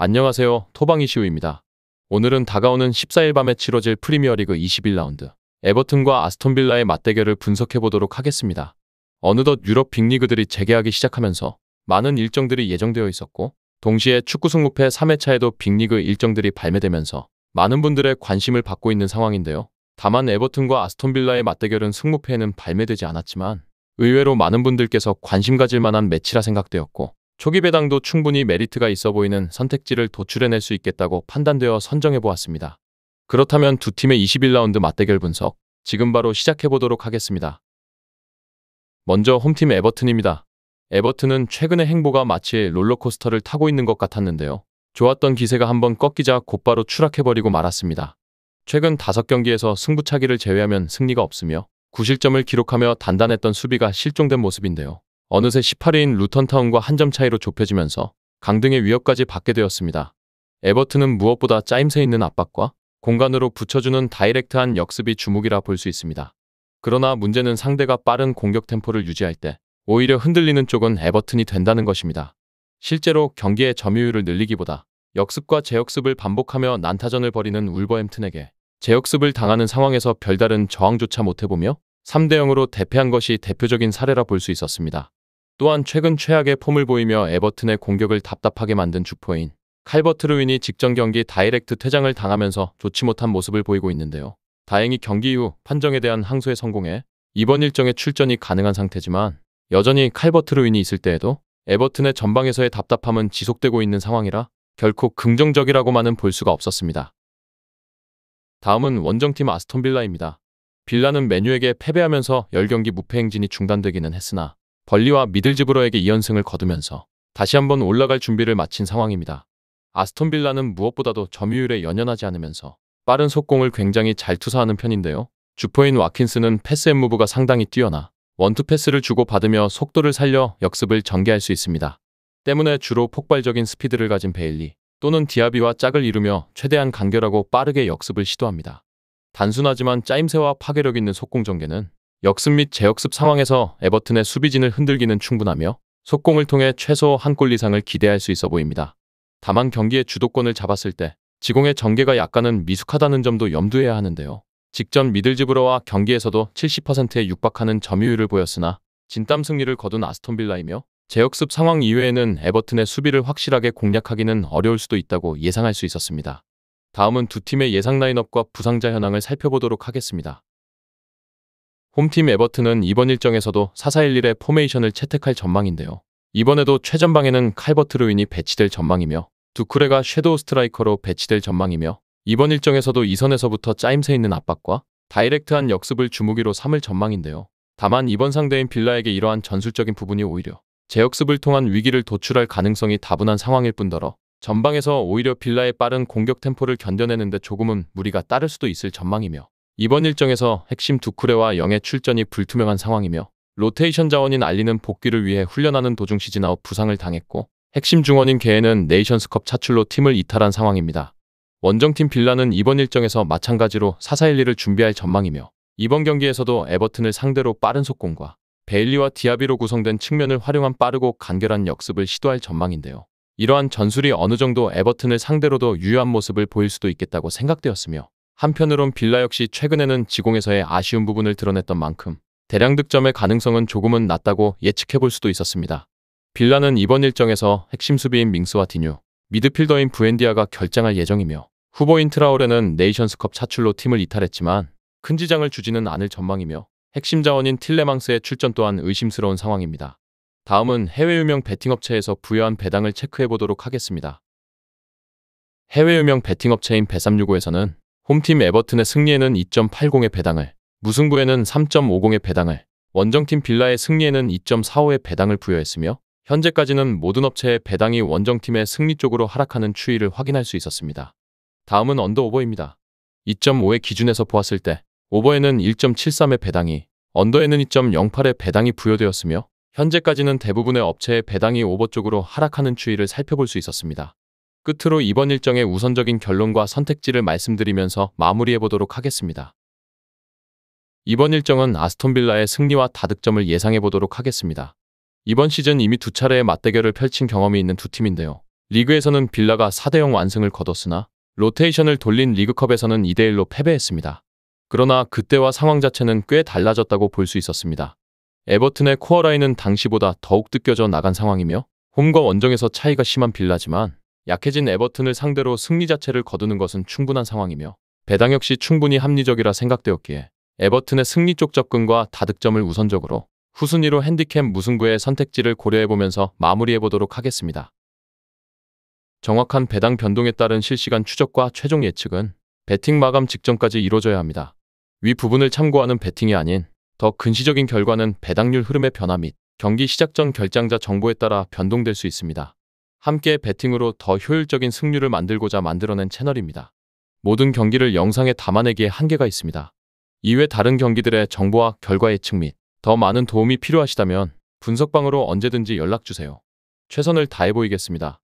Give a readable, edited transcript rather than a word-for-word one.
안녕하세요. 토방이시우입니다. 오늘은 다가오는 14일 밤에 치러질 프리미어리그 21라운드 에버튼과 아스톤빌라의 맞대결을 분석해보도록 하겠습니다. 어느덧 유럽 빅리그들이 재개하기 시작하면서 많은 일정들이 예정되어 있었고 동시에 축구 승무패 3회차에도 빅리그 일정들이 발매되면서 많은 분들의 관심을 받고 있는 상황인데요. 다만 에버튼과 아스톤빌라의 맞대결은 승무패에는 발매되지 않았지만 의외로 많은 분들께서 관심 가질 만한 매치라 생각되었고 초기 배당도 충분히 메리트가 있어 보이는 선택지를 도출해낼 수 있겠다고 판단되어 선정해보았습니다. 그렇다면 두 팀의 21라운드 맞대결 분석, 지금 바로 시작해보도록 하겠습니다. 먼저 홈팀 에버튼입니다. 에버튼은 최근의 행보가 마치 롤러코스터를 타고 있는 것 같았는데요. 좋았던 기세가 한번 꺾이자 곧바로 추락해버리고 말았습니다. 최근 5경기에서 승부차기를 제외하면 승리가 없으며 9실점을 기록하며 단단했던 수비가 실종된 모습인데요. 어느새 18위인 루턴타운과 한 점 차이로 좁혀지면서 강등의 위협까지 받게 되었습니다. 에버튼은 무엇보다 짜임새 있는 압박과 공간으로 붙여주는 다이렉트한 역습이 주목이라 볼 수 있습니다. 그러나 문제는 상대가 빠른 공격 템포를 유지할 때 오히려 흔들리는 쪽은 에버튼이 된다는 것입니다. 실제로 경기의 점유율을 늘리기보다 역습과 재역습을 반복하며 난타전을 벌이는 울버햄튼에게 재역습을 당하는 상황에서 별다른 저항조차 못해보며 3대0으로 대패한 것이 대표적인 사례라 볼 수 있었습니다. 또한 최근 최악의 폼을 보이며 에버튼의 공격을 답답하게 만든 주포인 칼버트 루인이 직전 경기 다이렉트 퇴장을 당하면서 좋지 못한 모습을 보이고 있는데요. 다행히 경기 이후 판정에 대한 항소에 성공해 이번 일정에 출전이 가능한 상태지만 여전히 칼버트 루인이 있을 때에도 에버튼의 전방에서의 답답함은 지속되고 있는 상황이라 결코 긍정적이라고만은 볼 수가 없었습니다. 다음은 원정팀 아스톤빌라입니다. 빌라는 맨유에게 패배하면서 10경기 무패 행진이 중단되기는 했으나 벌리와 미들즈브러에게 2연승을 거두면서 다시 한번 올라갈 준비를 마친 상황입니다. 아스톤빌라는 무엇보다도 점유율에 연연하지 않으면서 빠른 속공을 굉장히 잘 투사하는 편인데요. 주포인 와킨스는 패스 앤 무브가 상당히 뛰어나 원투 패스를 주고받으며 속도를 살려 역습을 전개할 수 있습니다. 때문에 주로 폭발적인 스피드를 가진 베일리 또는 디아비와 짝을 이루며 최대한 간결하고 빠르게 역습을 시도합니다. 단순하지만 짜임새와 파괴력 있는 속공 전개는 역습 및 재역습 상황에서 에버튼의 수비진을 흔들기는 충분하며 속공을 통해 최소 한 골 이상을 기대할 수 있어 보입니다. 다만 경기의 주도권을 잡았을 때 지공의 전개가 약간은 미숙하다는 점도 염두해야 하는데요. 직전 미들즈브러와 경기에서도 70%에 육박하는 점유율을 보였으나 진땀 승리를 거둔 아스톤빌라이며 재역습 상황 이외에는 에버튼의 수비를 확실하게 공략하기는 어려울 수도 있다고 예상할 수 있었습니다. 다음은 두 팀의 예상 라인업과 부상자 현황을 살펴보도록 하겠습니다. 홈팀 에버튼은 이번 일정에서도 4-4-1-1의 포메이션을 채택할 전망인데요. 이번에도 최전방에는 칼버트 루인이 배치될 전망이며 두쿠레가 섀도우 스트라이커로 배치될 전망이며 이번 일정에서도 2선에서부터 짜임새 있는 압박과 다이렉트한 역습을 주무기로 삼을 전망인데요. 다만 이번 상대인 빌라에게 이러한 전술적인 부분이 오히려 재역습을 통한 위기를 도출할 가능성이 다분한 상황일 뿐더러 전방에서 오히려 빌라의 빠른 공격 템포를 견뎌내는데 조금은 무리가 따를 수도 있을 전망이며 이번 일정에서 핵심 두쿠레와 영의 출전이 불투명한 상황이며 로테이션 자원인 알리는 복귀를 위해 훈련하는 도중 시즌아웃 부상을 당했고 핵심 중원인 게에는 네이션스컵 차출로 팀을 이탈한 상황입니다. 원정팀 빌라는 이번 일정에서 마찬가지로 4-4-1-1을 준비할 전망이며 이번 경기에서도 에버튼을 상대로 빠른 속공과 베일리와 디아비로 구성된 측면을 활용한 빠르고 간결한 역습을 시도할 전망인데요. 이러한 전술이 어느 정도 에버튼을 상대로도 유효한 모습을 보일 수도 있겠다고 생각되었으며 한편으론 빌라 역시 최근에는 지공에서의 아쉬운 부분을 드러냈던 만큼 대량 득점의 가능성은 조금은 낮다고 예측해볼 수도 있었습니다. 빌라는 이번 일정에서 핵심 수비인 밍스와 디뉴, 미드필더인 부엔디아가 결장할 예정이며 후보인 트라오레는 네이션스컵 차출로 팀을 이탈했지만 큰 지장을 주지는 않을 전망이며 핵심 자원인 틸레망스의 출전 또한 의심스러운 상황입니다. 다음은 해외 유명 베팅업체에서 부여한 배당을 체크해보도록 하겠습니다. 해외 유명 베팅업체인 bet365에서는 홈팀 에버튼의 승리에는 2.80의 배당을, 무승부에는 3.50의 배당을, 원정팀 빌라의 승리에는 2.45의 배당을 부여했으며 현재까지는 모든 업체의 배당이 원정팀의 승리 쪽으로 하락하는 추이를 확인할 수 있었습니다. 다음은 언더오버입니다. 2.5의 기준에서 보았을 때 오버에는 1.73의 배당이, 언더에는 2.08의 배당이 부여되었으며 현재까지는 대부분의 업체의 배당이 오버 쪽으로 하락하는 추이를 살펴볼 수 있었습니다. 끝으로 이번 일정의 우선적인 결론과 선택지를 말씀드리면서 마무리해보도록 하겠습니다. 이번 일정은 아스톤빌라의 승리와 다득점을 예상해보도록 하겠습니다. 이번 시즌 이미 두 차례의 맞대결을 펼친 경험이 있는 두 팀인데요. 리그에서는 빌라가 4대0 완승을 거뒀으나 로테이션을 돌린 리그컵에서는 2대1로 패배했습니다. 그러나 그때와 상황 자체는 꽤 달라졌다고 볼 수 있었습니다. 에버튼의 코어라인은 당시보다 더욱 뜯겨져 나간 상황이며 홈과 원정에서 차이가 심한 빌라지만 약해진 에버튼을 상대로 승리 자체를 거두는 것은 충분한 상황이며 배당 역시 충분히 합리적이라 생각되었기에 에버튼의 승리 쪽 접근과 다득점을 우선적으로 후순위로 핸디캡 무승부의 선택지를 고려해보면서 마무리해보도록 하겠습니다. 정확한 배당 변동에 따른 실시간 추적과 최종 예측은 배팅 마감 직전까지 이루어져야 합니다. 위 부분을 참고하는 배팅이 아닌 더 근시적인 결과는 배당률 흐름의 변화 및 경기 시작 전 결장자 정보에 따라 변동될 수 있습니다. 함께 배팅으로 더 효율적인 승률을 만들고자 만들어낸 채널입니다. 모든 경기를 영상에 담아내기에 한계가 있습니다. 이외 다른 경기들의 정보와 결과 예측 및 더 많은 도움이 필요하시다면 분석방으로 언제든지 연락주세요. 최선을 다해 보이겠습니다.